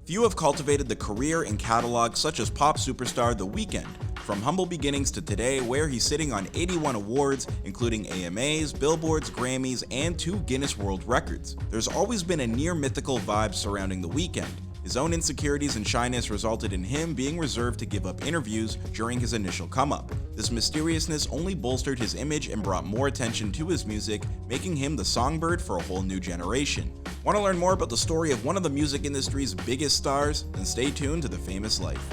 Few have cultivated the career and catalog such as pop superstar The Weeknd, from humble beginnings to today where he's sitting on 81 awards, including AMAs, Billboards, Grammys, and 2 Guinness World Records. There's always been a near-mythical vibe surrounding The Weeknd. His own insecurities and shyness resulted in him being reserved to give up interviews during his initial come-up. This mysteriousness only bolstered his image and brought more attention to his music, making him the songbird for a whole new generation. Want to learn more about the story of one of the music industry's biggest stars? Then stay tuned to The Famous Life.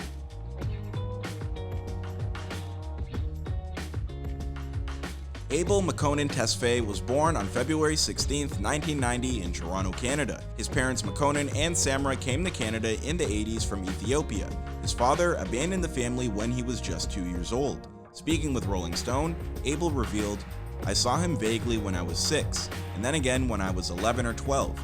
Abel McConan Tesfaye was born on February 16, 1990 in Toronto, Canada. His parents McConan and Samra came to Canada in the 80s from Ethiopia. His father abandoned the family when he was just 2 years old. Speaking with Rolling Stone, Abel revealed, "I saw him vaguely when I was 6, and then again when I was 11 or 12.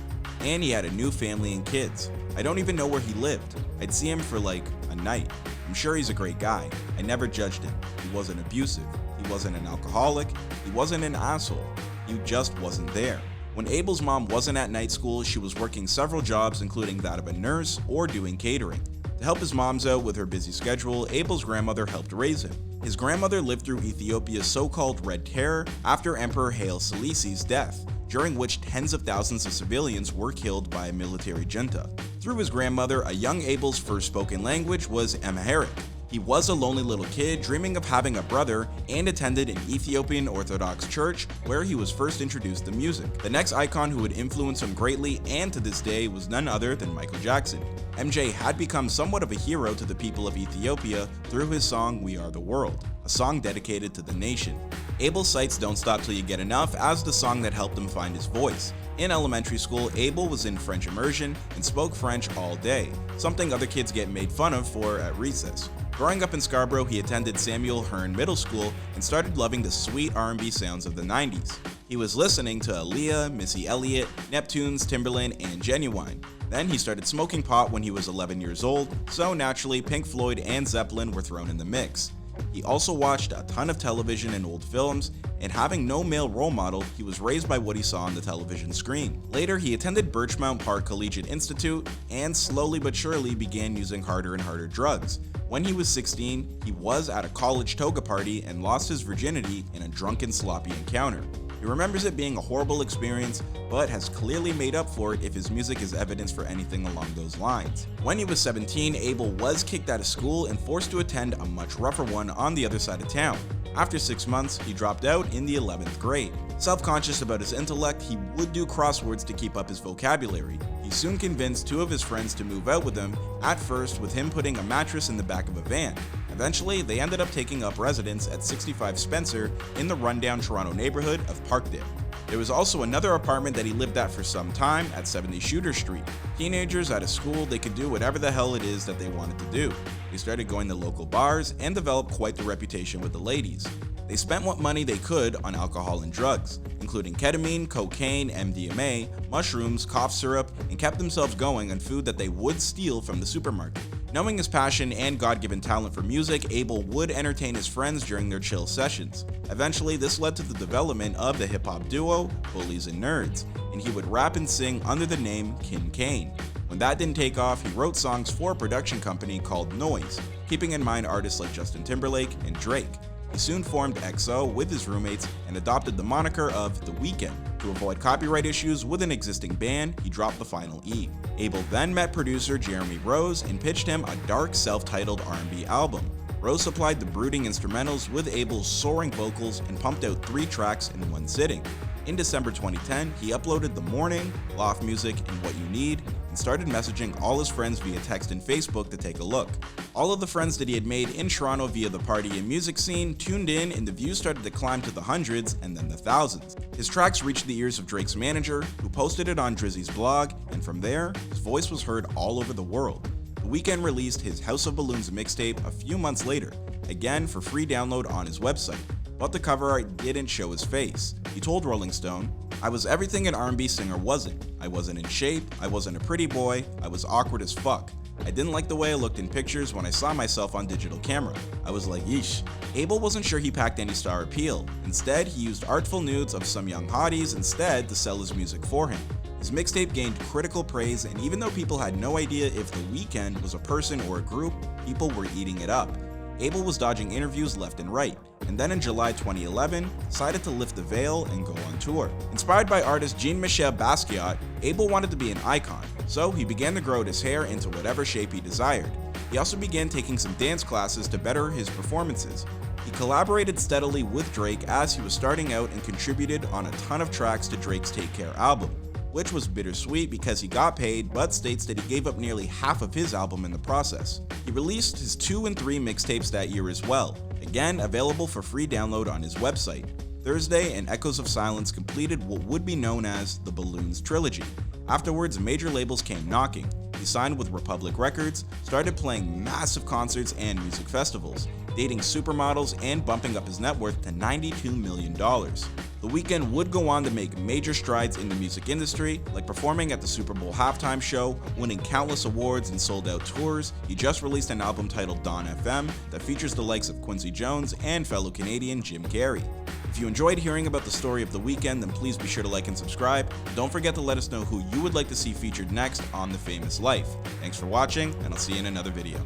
And he had a new family and kids. I don't even know where he lived. I'd see him for like a night. I'm sure he's a great guy. I never judged him. He wasn't abusive. He wasn't an alcoholic. He wasn't an asshole. He just wasn't there." When Abel's mom wasn't at night school, she was working several jobs, including that of a nurse or doing catering. To help his moms out with her busy schedule, Abel's grandmother helped raise him. His grandmother lived through Ethiopia's so-called Red Terror after Emperor Haile Selassie's death, during which tens of thousands of civilians were killed by a military junta. Through his grandmother, a young Abel's first spoken language was Amharic. He was a lonely little kid dreaming of having a brother and attended an Ethiopian Orthodox church where he was first introduced to music. The next icon who would influence him greatly and to this day was none other than Michael Jackson. MJ had become somewhat of a hero to the people of Ethiopia through his song We Are the World, a song dedicated to the nation. Abel's sights don't stop till you get enough as the song that helped him find his voice. In elementary school, Abel was in French immersion and spoke French all day, something other kids get made fun of for at recess. Growing up in Scarborough, he attended Samuel Hearn Middle School and started loving the sweet R&B sounds of the 90s. He was listening to Aaliyah, Missy Elliott, Neptunes, Timberland, and Genuine. Then he started smoking pot when he was 11 years old, so naturally Pink Floyd and Zeppelin were thrown in the mix. He also watched a ton of television and old films, and having no male role model, he was raised by what he saw on the television screen. Later, he attended Birchmount Park Collegiate Institute and slowly but surely began using harder and harder drugs. When he was 16, he was at a college toga party and lost his virginity in a drunken, sloppy encounter. He remembers it being a horrible experience, but has clearly made up for it if his music is evidence for anything along those lines. When he was 17, Abel was kicked out of school and forced to attend a much rougher one on the other side of town. After 6 months, he dropped out in the 11th grade. Self-conscious about his intellect, he would do crosswords to keep up his vocabulary. He soon convinced 2 of his friends to move out with him, at first with him putting a mattress in the back of a van. Eventually, they ended up taking up residence at 65 Spencer in the rundown Toronto neighborhood of Parkdale. There was also another apartment that he lived at for some time at 70 Shooter Street. Teenagers out of school, they could do whatever the hell it is that they wanted to do. They started going to local bars and developed quite the reputation with the ladies. They spent what money they could on alcohol and drugs, including ketamine, cocaine, MDMA, mushrooms, cough syrup, and kept themselves going on food that they would steal from the supermarket. Knowing his passion and God-given talent for music, Abel would entertain his friends during their chill sessions. Eventually, this led to the development of the hip-hop duo, Bullies and Nerds, and he would rap and sing under the name Kin Kane. When that didn't take off, he wrote songs for a production company called Noise, keeping in mind artists like Justin Timberlake and Drake. He soon formed EXO with his roommates and adopted the moniker of The Weeknd. To avoid copyright issues with an existing band, he dropped the final E. Abel then met producer Jeremy Rose and pitched him a dark self-titled R&B album. Rose supplied the brooding instrumentals with Abel's soaring vocals and pumped out 3 tracks in one sitting. In December 2010, he uploaded The Morning, Loft Music, and What You Need, and started messaging all his friends via text and Facebook to take a look. All of the friends that he had made in Toronto via the party and music scene tuned in, and the views started to climb to the hundreds and then the thousands. His tracks reached the ears of Drake's manager, who posted it on Drizzy's blog, and from there, his voice was heard all over the world. The Weeknd released his House of Balloons mixtape a few months later, again for free download on his website, but the cover art didn't show his face. He told Rolling Stone, "I was everything an R&B singer wasn't. I wasn't in shape, I wasn't a pretty boy, I was awkward as fuck. I didn't like the way I looked in pictures when I saw myself on digital camera. I was like, yeesh." Abel wasn't sure he packed any star appeal. Instead, he used artful nudes of some young hotties instead to sell his music for him. His mixtape gained critical praise, and even though people had no idea if The Weeknd was a person or a group, people were eating it up. Abel was dodging interviews left and right, and then in July 2011, decided to lift the veil and go on tour. Inspired by artist Jean-Michel Basquiat, Abel wanted to be an icon, so he began to grow his hair into whatever shape he desired. He also began taking some dance classes to better his performances. He collaborated steadily with Drake as he was starting out and contributed on a ton of tracks to Drake's Take Care album, which was bittersweet because he got paid but states that he gave up nearly half of his album in the process. He released his 2 and 3 mixtapes that year as well, again available for free download on his website. Thursday and Echoes of Silence completed what would be known as the Balloons trilogy. Afterwards, major labels came knocking. He signed with Republic Records, started playing massive concerts and music festivals, dating supermodels and bumping up his net worth to $92 million. The Weeknd would go on to make major strides in the music industry, like performing at the Super Bowl halftime show, winning countless awards and sold-out tours. He just released an album titled Dawn FM that features the likes of Quincy Jones and fellow Canadian Jim Carrey. If you enjoyed hearing about the story of The Weeknd, then please be sure to like and subscribe. Don't forget to let us know who you would like to see featured next on The Famous Life. Thanks for watching, and I'll see you in another video.